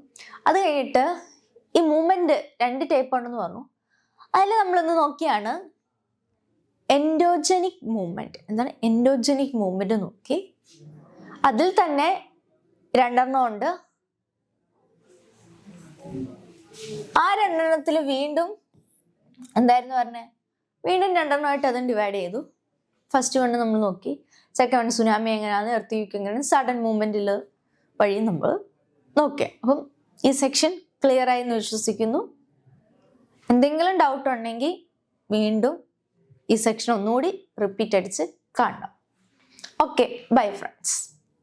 അത് കഴിഞ്ഞിട്ട് ഈ മൂവ്മെന്റ് 2 ടൈപ്പ് ഉണ്ടെന്ന് പറഞ്ഞു. അതിൽ നമ്മളൊന്ന് നോക്കിയാണ് എൻഡോജനിക് മൂവ്മെന്റ്. എന്താണ് എൻഡോജനിക് മൂവ്മെന്റ് നോക്കി. അതിൽ തന്നെ 2 ഉണ്ട്. ആ 2 വീണ്ടും എന്തായിരുന്നു പറഞ്ഞേ, വീണ്ടും 2 അതും ഡിവൈഡ് ചെയ്തു. ഫസ്റ്റ് വൺ നമ്മൾ നോക്കി, സെക്കൻഡ് വൺ സുനാമി എങ്ങനെയാണ്, എർത്ത് ക്വേക്ക് എങ്ങനെയാണ്, സഡൻ മൂവ്മെന്റിൽ വഴി നമ്മൾ നോക്കി. അപ്പം ഈ സെക്ഷൻ ക്ലിയർ ആയി എന്ന് വിശ്വസിക്കുന്നു. എന്തെങ്കിലും ഡൗട്ട് ഉണ്ടെങ്കിൽ വീണ്ടും ഈ സെക്ഷൻ ഒന്നുകൂടി റിപ്പീറ്റ് അടിച്ച് കാണണം. Okay, bye friends.